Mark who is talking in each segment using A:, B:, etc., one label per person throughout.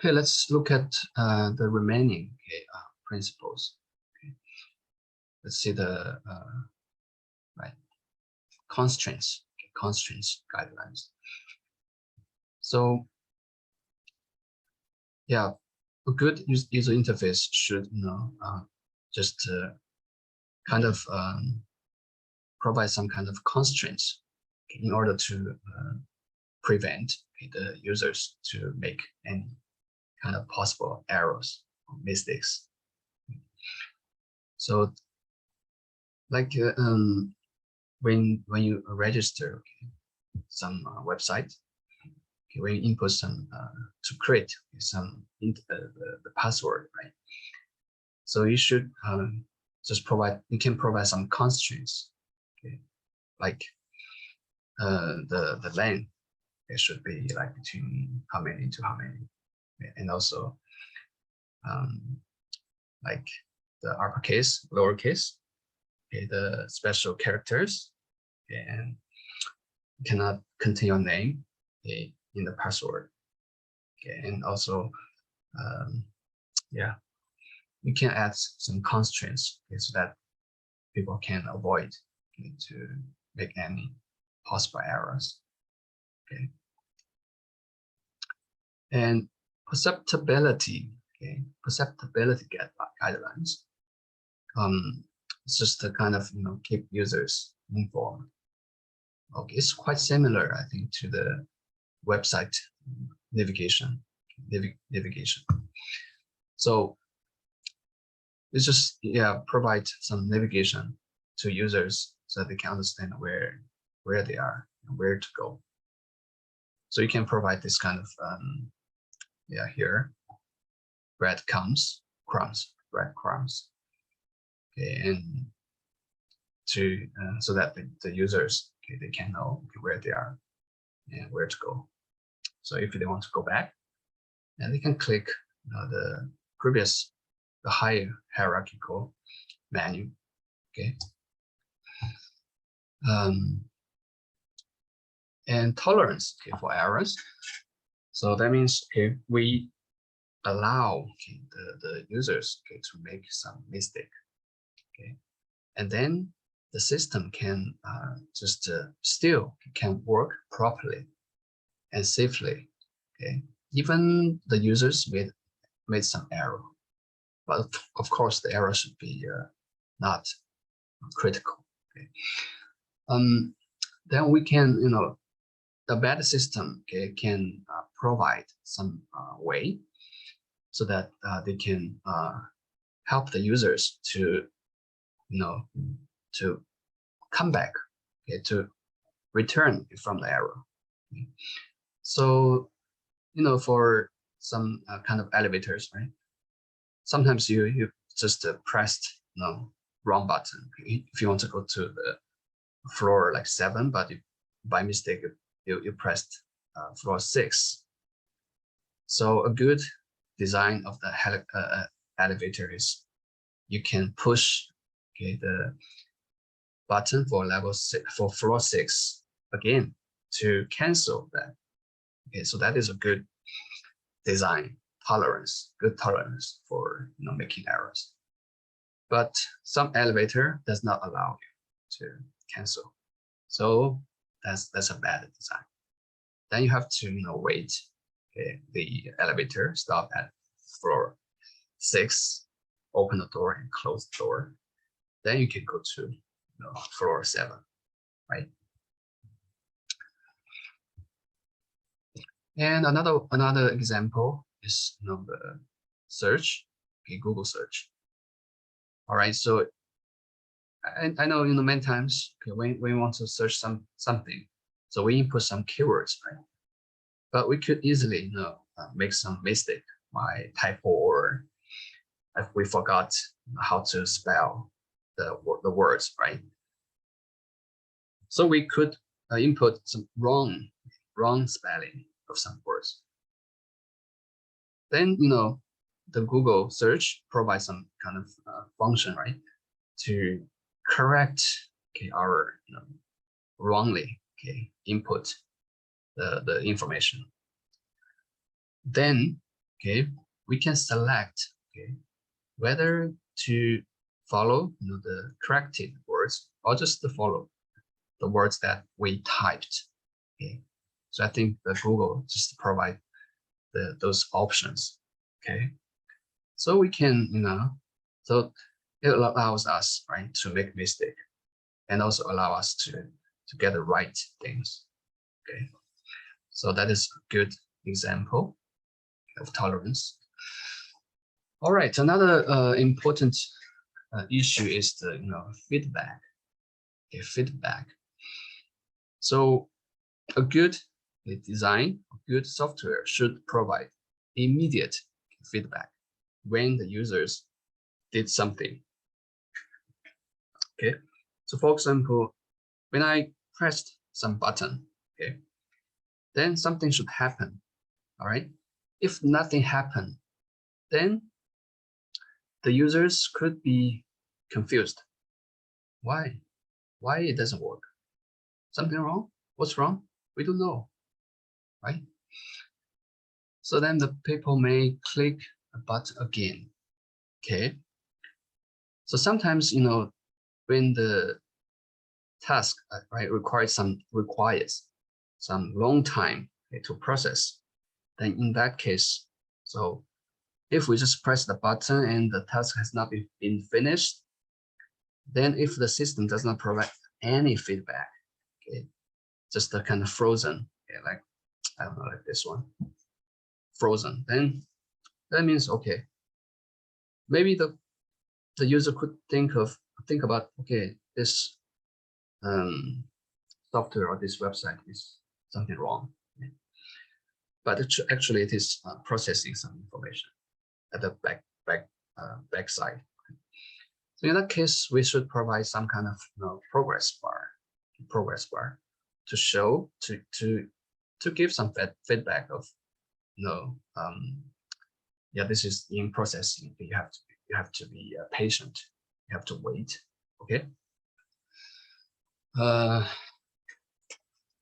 A: Okay, let's look at the remaining principles. Okay. Let's see the right constraints, constraints guidelines. So yeah, a good user interface should just kind of provide some kind of constraints in order to prevent the users to make any kind of possible errors or mistakes. So like when you register some website, when you input some to create some the password, right? So you should just you can provide some constraints, okay? Like the length, it should be like between how many to how many, and also like the uppercase, lowercase, okay, the special characters, okay, and you cannot contain your name, okay, in the password, okay, and also yeah, you can add some constraints, okay, so that people can avoid, okay, to make any possible errors, okay. And perceptibility, okay, perceptibility guidelines. It's just to kind of keep users informed. Okay, it's quite similar, I think, to the website navigation. So it's just provide some navigation to users so that they can understand where they are and where to go. So you can provide this kind of here breadcrumbs, okay, and to so that the users, okay, they can know where they are and where to go. So if they want to go back, and they can click the higher hierarchical menu, okay. And tolerance, okay, for errors. So that means, okay, we allow the users, okay, to make some mistake, okay, and then the system can just still can work properly and safely, okay, even the users made some error, but of course the error should be not critical, okay. Then we can, the bad system, okay, can provide some way so that they can help the users to, to come back, okay, to return from the error. Okay. So, for some kind of elevators, right? Sometimes you just pressed wrong button. If you want to go to the floor like 7, but by mistake you pressed floor 6. So a good design of the elevator is you can push, okay, the button for level 6 for floor 6 again to cancel that. Okay, so that is a good design tolerance, good tolerance for making errors. But some elevator does not allow you to cancel, so that's a bad design. Then you have to wait, okay, the elevator stop at floor 6, open the door and close the door. Then you can go to floor 7, right? And another example is the search, okay, Google search. All right, so I know many times, okay, when we want to search something, so we input some keywords, right? But we could easily make some mistake by typo, or if we forgot how to spell the words, right? So we could input some wrong spelling of some words. Then the Google search provides some kind of function, right, to correct, okay, our wrongly, okay, input the information. Then, okay, we can select, okay, whether to follow, the corrected words or just to follow the words that we typed. Okay, so I think the Google just provide those options. Okay, so we can, so it allows us, right, to make mistake and also allow us to get the right things. Okay, so that is a good example of tolerance. All right, another important issue is the feedback. Okay, feedback. So a good design, a good software should provide immediate feedback when the users did something. Okay, so for example, when I pressed some button, okay, then something should happen. All right, if nothing happened, then the users could be confused. Why it doesn't work? Something wrong? What's wrong? We don't know, right? So then the people may click a button again. Okay, so sometimes when the task requires some long time to process, then in that case, so if we just press the button and the task has not been finished, then if the system does not provide any feedback, okay, just a kind of frozen, okay, like I don't know, like this one, frozen, then that means, okay, maybe the user could think about, okay, this software or this website is something wrong, okay? But actually it is processing some information at the back side. So in that case, we should provide some kind of progress bar to show to give some feedback of yeah, this is in processing. You have to be patient. You have to wait. Okay.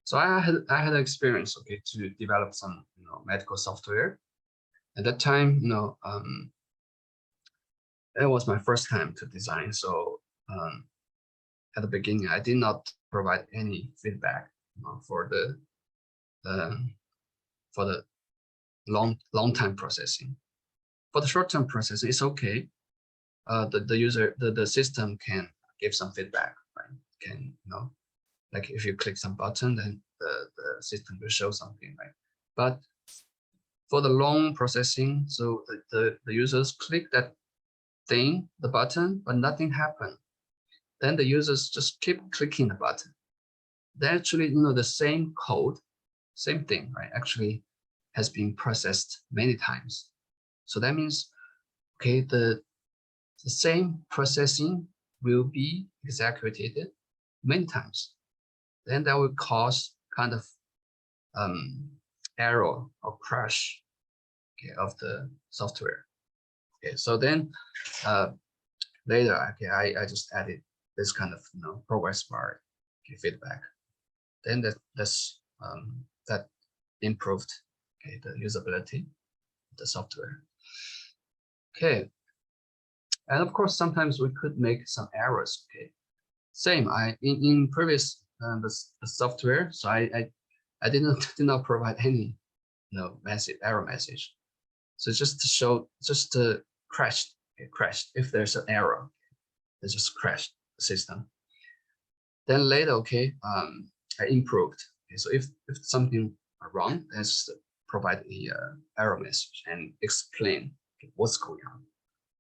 A: So I had an experience, okay, to develop some medical software. At that time, it was my first time to design. So at the beginning, I did not provide any feedback for the long time processing. For the short term processing, it's okay. The system can give some feedback, right? Can like if you click some button, then the system will show something, right? But for the long processing, so the users click that thing, the button, but nothing happened. Then the users just keep clicking the button. They actually, the same code, same thing, right? Actually has been processed many times. So that means, okay, the same processing will be executed many times. Then that will cause kind of error or crash, okay, of the software. Okay, so then later, okay, I just added this kind of progress bar, okay, feedback. Then that improved, okay, the usability of the software. Okay, and of course sometimes we could make some errors. Okay, same. In previous the software, so I did not provide any error message. So just to show, just to crashed. If there's an error, it just crashed the system. Then later, okay, I improved. Okay, so if something wrong, let's provide the error message and explain what's going on,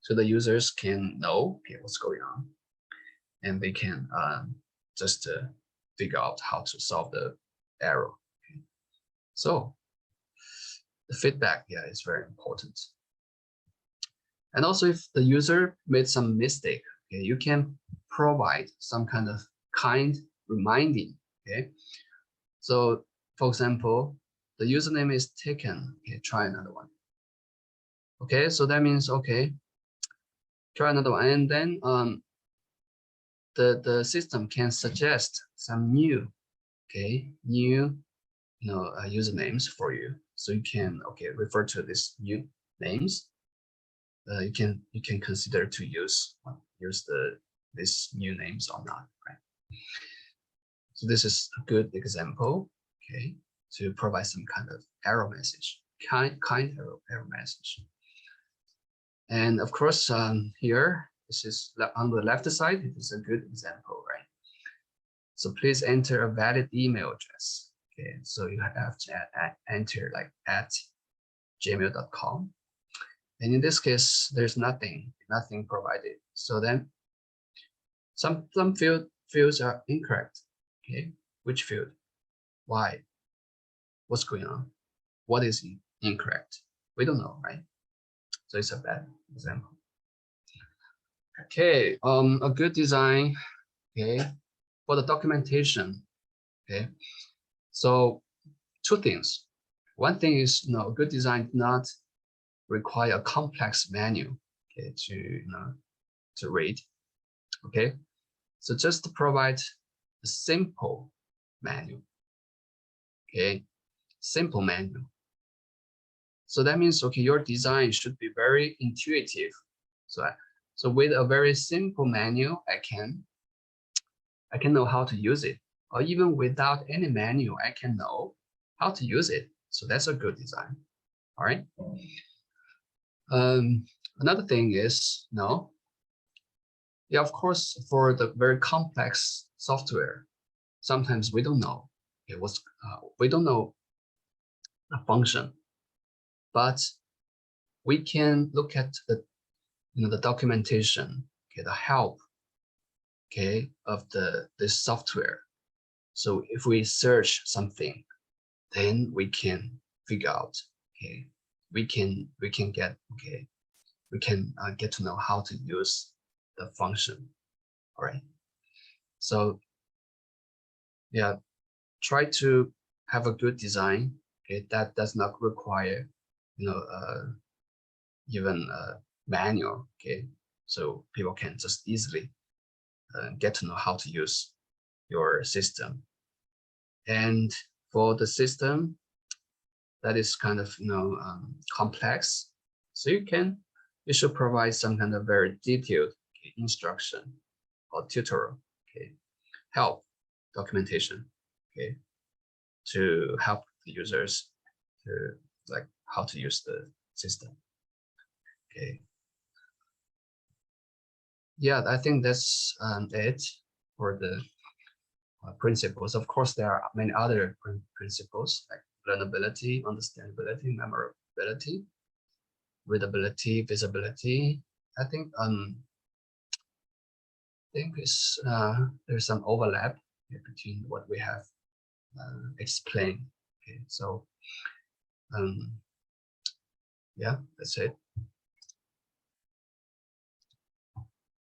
A: so the users can know what's going on, and they can just figure out how to solve the error. Okay. So the feedback, yeah, is very important. And also, if the user made some mistake, okay, you can provide some kind of kind reminding. Okay, so for example, the username is taken. Okay, try another one. Okay, so that means, okay, try another one, and then the system can suggest some new usernames for you, so you can refer to this new names, you can consider to use these new names or not, right? So this is a good example, okay, to provide some kind of error message, kind error message. And of course, here, this is on the left side, it is a good example, right? So please enter a valid email address. Okay, so you have to enter like @gmail.com. And in this case, there's nothing provided. So then some fields are incorrect. Okay, which field? Why? What's going on? What is incorrect? We don't know, right? So it's a bad example. Okay, a good design, okay, for the documentation, okay. So two things. One thing is, a good design does not require a complex menu, okay, to read, okay. So just to provide a simple menu, okay, simple menu. So that means, okay, your design should be very intuitive. So with a very simple menu, I can know how to use it, or even without any menu, I can know how to use it. So that's a good design. All right. Another thing is, yeah, of course, for the very complex software, sometimes we don't know, okay, we don't know a function, but we can look at the the documentation, okay, the help, okay, of this software. So if we search something, then we can figure out, okay, we can get, okay, we can get to know how to use the function. All right. So yeah, try to have a good design, okay, that does not require, even a manual, okay, so people can just easily get to know how to use your system. And for the system that is kind of complex, so you should provide some kind of very detailed, okay, instruction or tutorial, okay, help documentation, okay, to help the users to like how to use the system. Okay. Yeah, I think that's it for the principles. Of course, there are many other principles like learnability, understandability, memorability, readability, visibility. I think it's there's some overlap between what we have explained. Okay, so yeah, that's it.